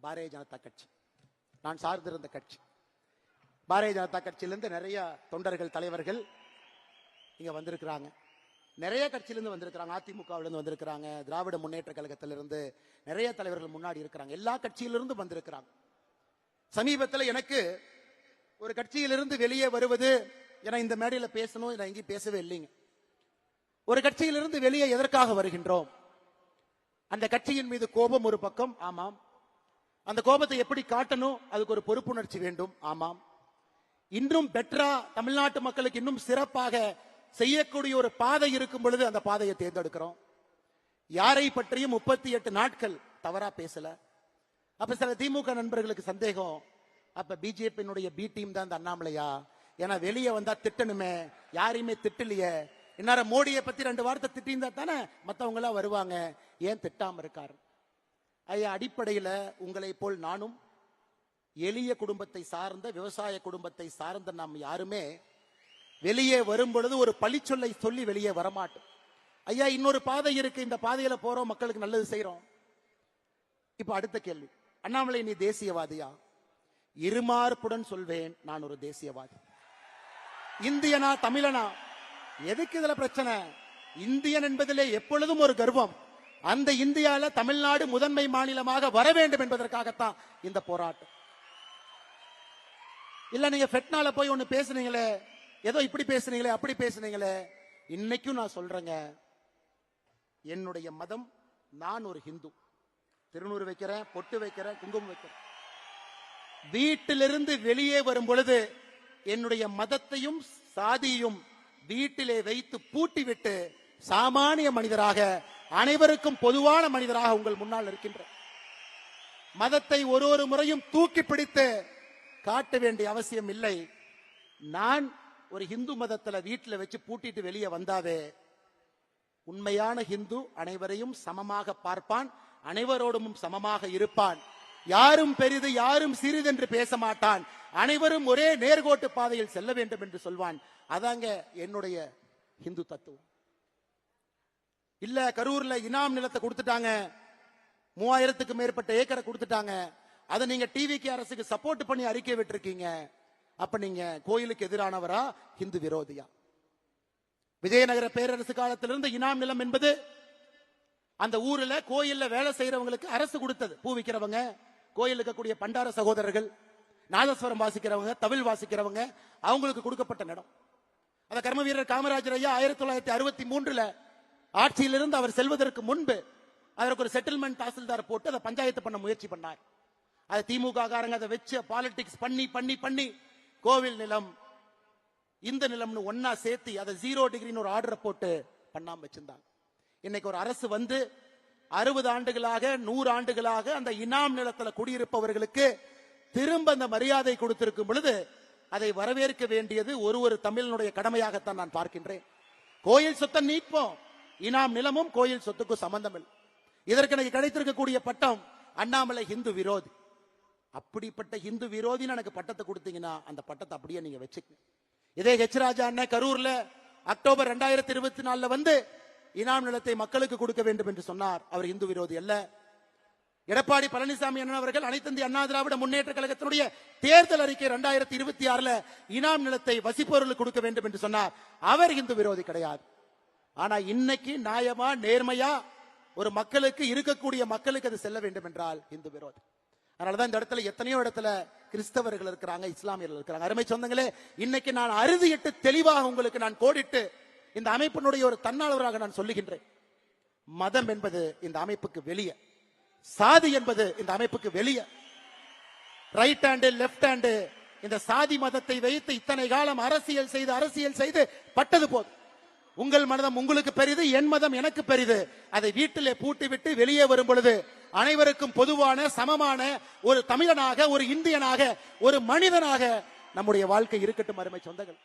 பாரதிய ஜனதா கட்சி நான் சார்ந்திருந்த கட்சி. பாரதிய ஜனதா கட்சியிலிருந்து நிறைய தொண்டர்கள் தலைவர்கள் இங்க வந்திருக்கிறாங்க. நிறைய கட்சியிலிருந்து வந்திருக்கிறாங்க. அதிமுகவிலிருந்து வந்திருக்கிறாங்க. திராவிட முன்னேற்ற கழகத்திலிருந்து நிறைய தலைவர்கள் முன்னாடி இருக்கிறாங்க. எல்லா கட்சியிலிருந்து வந்திருக்கிறாங்க. சமீபத்தில் எனக்கு ஒரு கட்சியிலிருந்து வெளியே வருவது என இந்த மேடையில பேசணும், நான் எங்கேயும் பேசவே இல்லைங்க. ஒரு கட்சியிலிருந்து வெளியே எதற்காக வருகின்றோம்? அந்த கட்சியின் மீது கோபம் ஒரு பக்கம், ஆமாம். அந்த கோபத்தை எப்படி காட்டணும், அதுக்கு ஒரு பொறுப்புணர்ச்சி வேண்டும், ஆமாம். இன்னும் பெட்டரா தமிழ்நாட்டு மக்களுக்கு இன்னும் சிறப்பாக செய்யக்கூடிய ஒரு பாதை இருக்கும் பொழுது அந்த பாதையை தேர்ந்தெடுக்கிறோம். யாரை பற்றியும் 38 நாட்கள் தவறா பேசல. அப்ப சில திமுக நண்பர்களுக்கு சந்தேகம், அப்ப பிஜேபியினுடைய பி டீம் தான் இந்த அண்ணாமலையா? ஏன்னா வெளியே வந்தா திட்டணுமே, யாரையுமே திட்டலையே. இந்நேரம் மோடியை பத்தி 2 வார்த்தை திட்டிருந்தா தானே மத்தவங்க எல்லாம் வருவாங்க, ஏன் திட்டாம இருக்காரு? ஐயா, அடிப்படையில உங்களை போல் நானும் எளிய குடும்பத்தை சார்ந்த விவசாய குடும்பத்தை சார்ந்த நாம் யாருமே வெளியே வரும் பொழுது ஒரு பழிச்சொல்லை சொல்லி வெளியே வரமாட்டோம். ஐயா, இன்னொரு பாதை இருக்கு, இந்த பாதையில போறோம், மக்களுக்கு நல்லது செய்யறோம். இப்ப அடுத்த கேள்வி, அண்ணாமலை நீ தேசியவாதியா? இருமார்புடன் சொல்வேன், நான் ஒரு தேசியவாதி. இந்தியனா தமிழனா? எதுக்கு இதுல பிரச்சனை? இந்தியன் என்பதிலே எப்பொழுதும் ஒரு கர்வம். அந்த இந்தியால தமிழ்நாடு முதன்மை மாநிலமாக வர வேண்டும் என்பதற்காகத்தான் இந்த போராட்டம். இல்ல நீங்க ஃபெட்னால போய் ஒண்ணு பேசுனீங்களே, ஏதோ இப்படி பேசுனீங்களே அப்படி பேசுனீங்களே, இன்னைக்கும் நான் சொல்றேங்க, என்னுடைய மதம், நான் ஒரு ஹிந்து. திருநூறு வைக்கிறேன், பொட்டு வைக்கிறேன், குங்குமம் வைக்கிறேன். வீட்டிலிருந்து வெளியே வரும் பொழுது என்னுடைய மதத்தையும் சாதியையும் வீட்டிலே வைத்து பூட்டிவிட்டு சாமானிய மனிதராக, அனைவருக்கும் பொதுவான மனிதராக உங்கள் முன்னால் இருக்கின்ற மதத்தை ஒரு முறையும் தூக்கி பிடித்து காட்ட வேண்டிய அவசியம் இல்லை. நான் ஒரு ஹிந்து மதத்துல வீட்டில் வச்சு பூட்டிட்டு வெளியே வந்தாவே, உண்மையான ஹிந்து அனைவரையும் சமமாக பார்ப்பான், அனைவரோடும் சமமாக இருப்பான். யாரும் பெரிது யாரும் சிறிது என்று பேச மாட்டான். அனைவரும் ஒரே நேர்கோட்டு பாதையில் செல்ல வேண்டும் என்று சொல்வான். அதாங்க என்னுடைய ஹிந்து தத்துவம். இல்ல கரூர்ல இனாம் நிலத்தை கொடுத்துட்டாங்க, 3000க்கு மேற்பட்ட ஏக்கரை கொடுத்துட்டாங்க, அதை நீங்க டிவிக்கு அரசுக்கு சப்போர்ட் பண்ணி அறிக்கை விட்டுருக்கீங்க. அப்ப நீங்க கோயிலுக்கு எதிரானவரா, ஹிந்து விரோதியா? விஜயநகர பேரரசு காலத்திலிருந்து இனாம் நிலம் என்பது அந்த ஊர்ல கோயில்ல வேலை செய்யறவங்களுக்கு அரசு கொடுத்தது. பூ விக்கிறவங்க, கோயில் இருக்கக்கூடிய பண்டார சகோதரர்கள், நாதஸ்வரம் வாசிக்கிறவங்க, தவில் வாசிக்கிறவங்க, அவங்களுக்கு கொடுக்கப்பட்ட இடம். அந்த கர்ம வீரர் காமராஜர் ஐயா 1963 ஆட்சியிலிருந்து அவர் செல்வதற்கு முன்பு அதற்கு ஒரு செட்டில்மெண்ட் தாசில்தார் போட்டு அதை பஞ்சாயத்து பண்ண முயற்சி பண்ணார். அது திமுக காரங்க அதை வச்சு பாலிடிக்ஸ் பண்ணி பண்ணி பண்ணி கோவில் நிலம் இந்த நிலம்னு ஒன்னா சேர்த்து அதை 0 டிகிரின்னு ஒரு ஆர்டர் போட்டு பண்ணாம வச்சிருந்தாங்க. இன்னைக்கு ஒரு அரசு வந்து 60 ஆண்டுகளாக 100 ஆண்டுகளாக அந்த இனாம் நிலத்துல குடியிருப்பவர்களுக்கு திரும்ப அந்த மரியாதை கொடுத்திருக்கும் பொழுது அதை வரவேற்க வேண்டியது ஒரு தமிழனுடைய கடமையாகத்தான் நான் பார்க்கின்றேன். கோயில் சொத்தை நீட்போம், இனாம் நிலமும் கோயில் சொத்துக்கும் சம்பந்தம் இல்லை. இதற்கு எனக்கு கிடைத்திருக்கக்கூடிய பட்டம் அண்ணாமலை ஹிந்து விரோதி. அப்படிப்பட்ட ஹிந்து விரோதின்னு எனக்கு பட்டத்தை கொடுத்தீங்கன்னா அந்த பட்டத்தை அப்படியே நீங்க வச்சுக்க. இதே ஹெச் ராஜா அண்ணன் கரூர்ல அக்டோபர் 2024 வந்து இனாம் நிலத்தை மக்களுக்கு கொடுக்க வேண்டும் என்று சொன்னார். அவர் இந்து விரோதி அல்ல. எடப்பாடி பழனிசாமி அண்ணன் அவர்கள் அனைத்து இந்திய அண்ணா திராவிட முன்னேற்ற கழகத்தினுடைய தேர்தல் அறிக்கை 2026 இனாம் நிலத்தை வசிப்பவர்களுக்கு கொடுக்க வேண்டும் என்று சொன்னார். அவர் இந்து விரோதி கிடையாது. ஆனா இன்னைக்கு நியாயமா நேர்மையா ஒரு மக்களுக்கு இருக்கக்கூடிய மக்களுக்கு அது செல்ல வேண்டும் என்றால் இந்து விரோதி. அதனாலதான் இந்த இடத்துல எத்தனையோ இடத்துல கிறிஸ்தவர்கள் இருக்கிறாங்க, இஸ்லாமியர்கள் இருக்கிறாங்க. அருமை சொந்தங்களே, இன்னைக்கு நான் அறுதியிட்டு தெளிவாக உங்களுக்கு நான் கோடிட்டு இந்த அமைப்பினுடைய ஒரு தன்னாளராக நான் சொல்லுகின்றேன். மதம் என்பது இந்த அமைப்புக்கு வெளியே, சாதி என்பது இந்த அமைப்புக்கு வெளியே. ரைட் ஹேண்டு லெப்ட் ஹேண்டு இந்த சாதி மதத்தை வைத்து இத்தனை காலம் அரசியல் செய்து பட்டது போதும். உங்கள் மதம் உங்களுக்கு பெரிது, என் மதம் எனக்கு பெரிது. அதை வீட்டிலே பூட்டி விட்டு வெளியே வரும் பொழுது அனைவருக்கும் பொதுவான சமமான ஒரு தமிழனாக, ஒரு இந்தியனாக, ஒரு மனிதனாக நம்முடைய வாழ்க்கை இருக்கட்டும். அருமை சொந்தங்கள்.